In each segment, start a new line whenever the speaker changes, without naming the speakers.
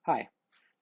Hi.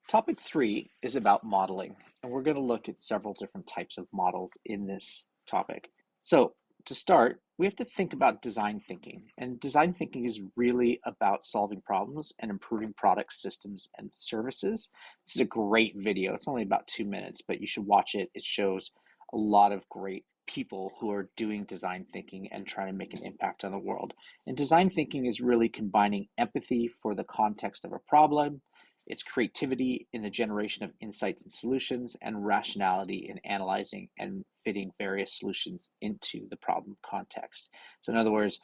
Topic 3 is about modeling, and we're going to look at several different types of models in this topic. So, to start, we have to think about design thinking, and design thinking is really about solving problems and improving products, systems, and services. This is a great video. It's only about 2 minutes, but you should watch it. It shows a lot of great people who are doing design thinking and trying to make an impact on the world. And design thinking is really combining empathy for the context of a problem, it's creativity in the generation of insights and solutions, and rationality in analyzing and fitting various solutions into the problem context. So, in other words,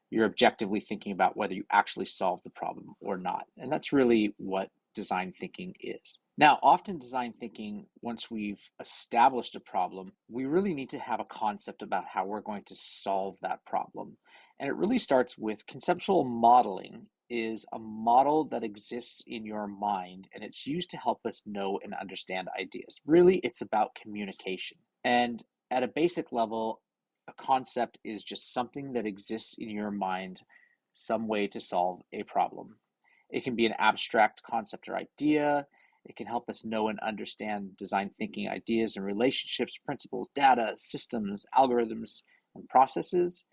you're objectively thinking about whether you actually solve the problem or not. And that's really what design thinking is. Now, often design thinking, once we've established a problem, we really need to have a concept about how we're going to solve that problem. And it really starts with conceptual modeling is a model that exists in your mind, and it's used to help us know and understand ideas. Really, it's about communication. And at a basic level, a concept is just something that exists in your mind, some way to solve a problem. It can be an abstract concept or idea. It can help us know and understand design thinking ideas and relationships, principles, data, systems, algorithms, and processes.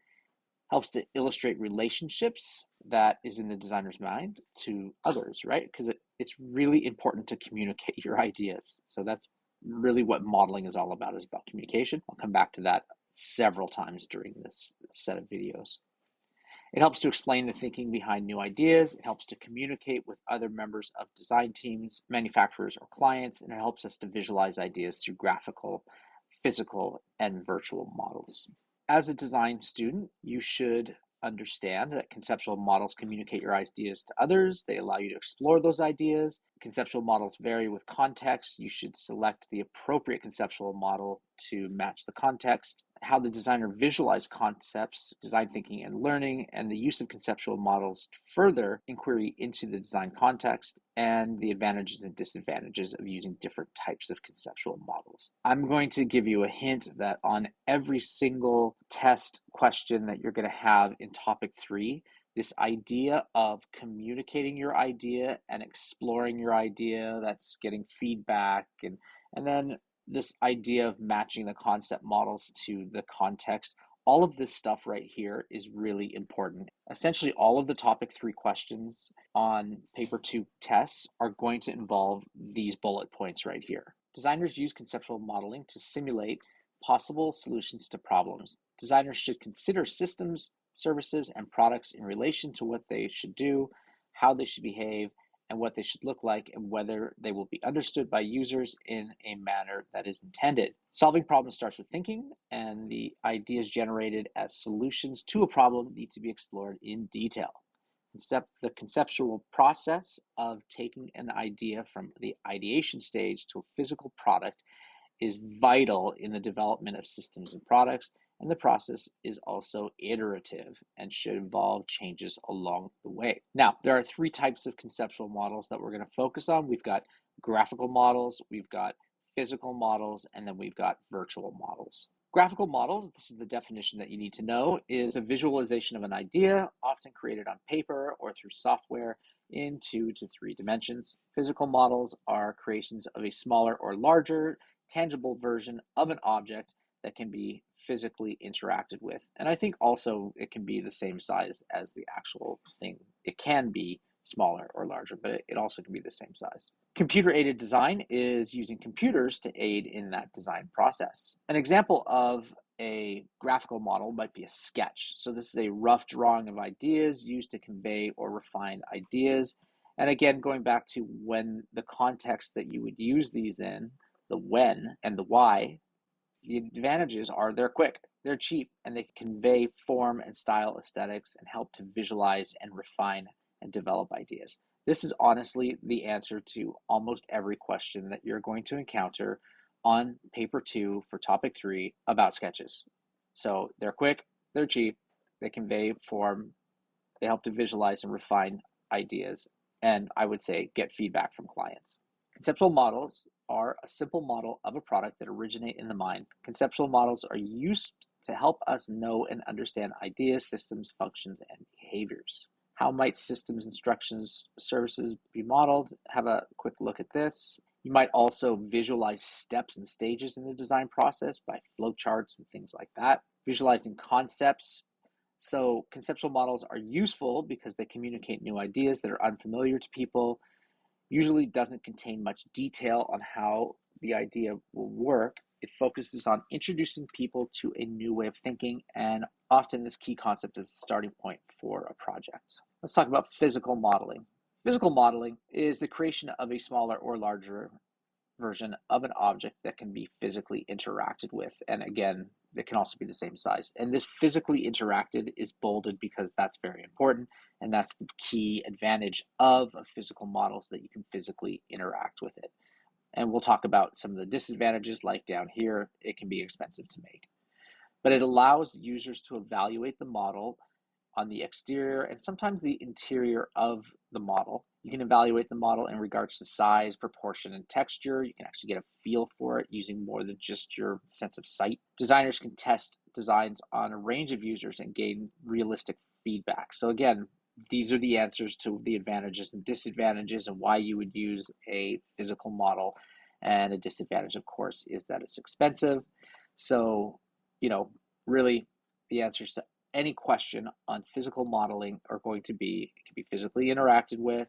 Helps to illustrate relationships that is in the designer's mind to others, right? Because it's really important to communicate your ideas. So that's really what modeling is all about, is about communication. I'll come back to that several times during this set of videos. It helps to explain the thinking behind new ideas. It helps to communicate with other members of design teams, manufacturers, or clients, and it helps us to visualize ideas through graphical, physical, and virtual models. As a design student, you should understand that conceptual models communicate your ideas to others. They allow you to explore those ideas. Conceptual models vary with context. You should select the appropriate conceptual model to match the context. How the designer visualizes concepts, design thinking and learning, and the use of conceptual models to further inquiry into the design context, and the advantages and disadvantages of using different types of conceptual models. I'm going to give you a hint that on every single test question that you're going to have in topic 3, this idea of communicating your idea and exploring your idea, that's getting feedback, and then this idea of matching the concept models to the context, all of this stuff right here is really important. Essentially, all of the topic 3 questions on paper 2 tests are going to involve these bullet points right here. Designers use conceptual modeling to simulate possible solutions to problems. Designers should consider systems, services, and products in relation to what they should do, how they should behave, and what they should look like, and whether they will be understood by users in a manner that is intended. Solving problems starts with thinking, and the ideas generated as solutions to a problem need to be explored in detail. The conceptual process of taking an idea from the ideation stage to a physical product is vital in the development of systems and products, and the process is also iterative and should involve changes along the way. Now, there are 3 types of conceptual models that we're going to focus on. We've got graphical models, we've got physical models, and then we've got virtual models. Graphical models, this is the definition that you need to know, is a visualization of an idea, often created on paper or through software, in 2 to 3 dimensions. Physical models are creations of a smaller or larger tangible version of an object that can be physically interacted with. And I think also it can be the same size as the actual thing. It can be smaller or larger, but it also can be the same size. Computer-aided design is using computers to aid in that design process. An example of a graphical model might be a sketch. So this is a rough drawing of ideas used to convey or refine ideas. And again, going back to when the context that you would use these in, the when and the why, the advantages are they're quick, they're cheap, and they convey form and style aesthetics and help to visualize and refine and develop ideas. This is honestly the answer to almost every question that you're going to encounter on paper 2 for topic 3 about sketches. So they're quick, they're cheap, they convey form, they help to visualize and refine ideas, and I would say get feedback from clients. Conceptual models are a simple model of a product that originate in the mind. Conceptual models are used to help us know and understand ideas, systems, functions, and behaviors. How might systems, instructions, services be modeled? Have a quick look at this. You might also visualize steps and stages in the design process by flowcharts and things like that. Visualizing concepts. So conceptual models are useful because they communicate new ideas that are unfamiliar to people. Usually doesn't contain much detail on how the idea will work. It focuses on introducing people to a new way of thinking, and often this key concept is the starting point for a project. Let's talk about physical modeling. Physical modeling is the creation of a smaller or larger version of an object that can be physically interacted with. And again, it can also be the same size. And this physically interacted is bolded because that's very important. And that's the key advantage of a physical model, is that you can physically interact with it. And we'll talk about some of the disadvantages, like down here, it can be expensive to make. But it allows users to evaluate the model on the exterior and sometimes the interior of the model. You can evaluate the model in regards to size, proportion, and texture. You can actually get a feel for it using more than just your sense of sight. Designers can test designs on a range of users and gain realistic feedback. So again, these are the answers to the advantages and disadvantages and why you would use a physical model. And a disadvantage, of course, is that it's expensive. So, really the answers to any question on physical modeling are going to be, it can be physically interacted with,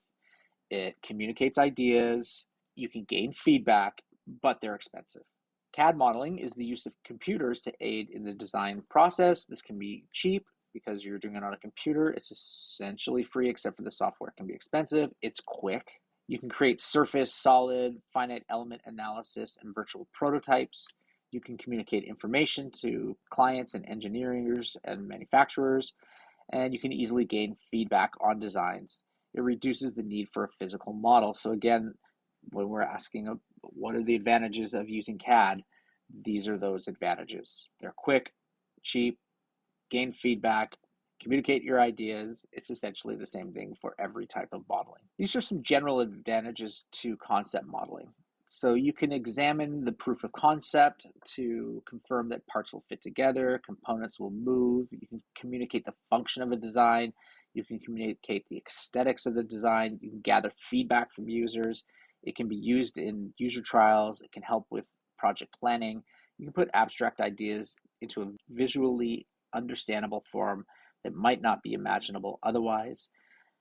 it communicates ideas, you can gain feedback, but they're expensive. CAD modeling is the use of computers to aid in the design process. This can be cheap because you're doing it on a computer. It's essentially free, except for the software can be expensive. It's quick. You can create surface, solid, finite element analysis, and virtual prototypes. You can communicate information to clients and engineers and manufacturers, and you can easily gain feedback on designs. It reduces the need for a physical model. So again, when we're asking what are the advantages of using CAD, these are those advantages. They're quick, cheap, gain feedback, communicate your ideas. It's essentially the same thing for every type of modeling. These are some general advantages to concept modeling. So you can examine the proof of concept to confirm that parts will fit together, components will move. You can communicate the function of a design. You can communicate the aesthetics of the design. You can gather feedback from users. It can be used in user trials. It can help with project planning. You can put abstract ideas into a visually understandable form that might not be imaginable otherwise.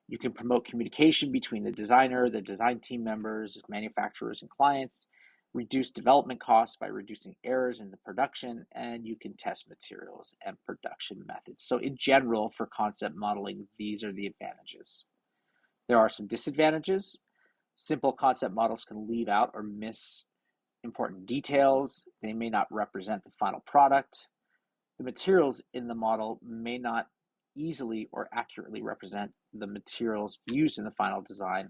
You can promote communication between the designer, the design team members, manufacturers, and clients, reduce development costs by reducing errors in the production, and you can test materials and production methods. So in general, for concept modeling, these are the advantages. There are some disadvantages. Simple concept models can leave out or miss important details. They may not represent the final product. The materials in the model may not easily or accurately represent the materials used in the final design.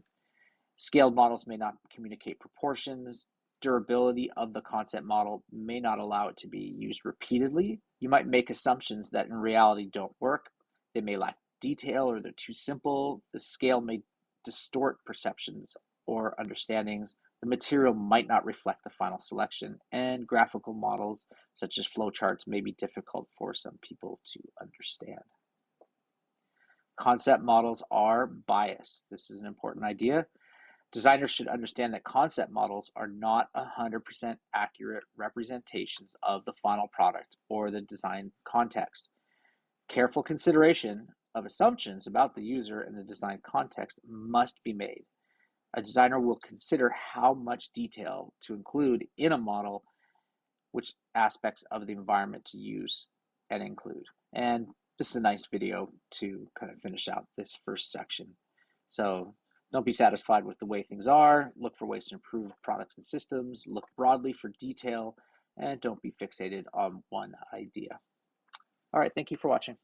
Scaled models may not communicate proportions. Durability of the concept model may not allow it to be used repeatedly. You might make assumptions that in reality don't work. They may lack detail or they're too simple. The scale may distort perceptions or understandings. The material might not reflect the final selection, and graphical models such as flowcharts may be difficult for some people to understand. Concept models are biased. This is an important idea. Designers should understand that concept models are not 100% accurate representations of the final product or the design context. Careful consideration of assumptions about the user and the design context must be made. A designer will consider how much detail to include in a model, which aspects of the environment to use and include. And this is a nice video to kind of finish out this first section. So don't be satisfied with the way things are. Look for ways to improve products and systems. Look broadly for detail, and don't be fixated on one idea. All right, thank you for watching.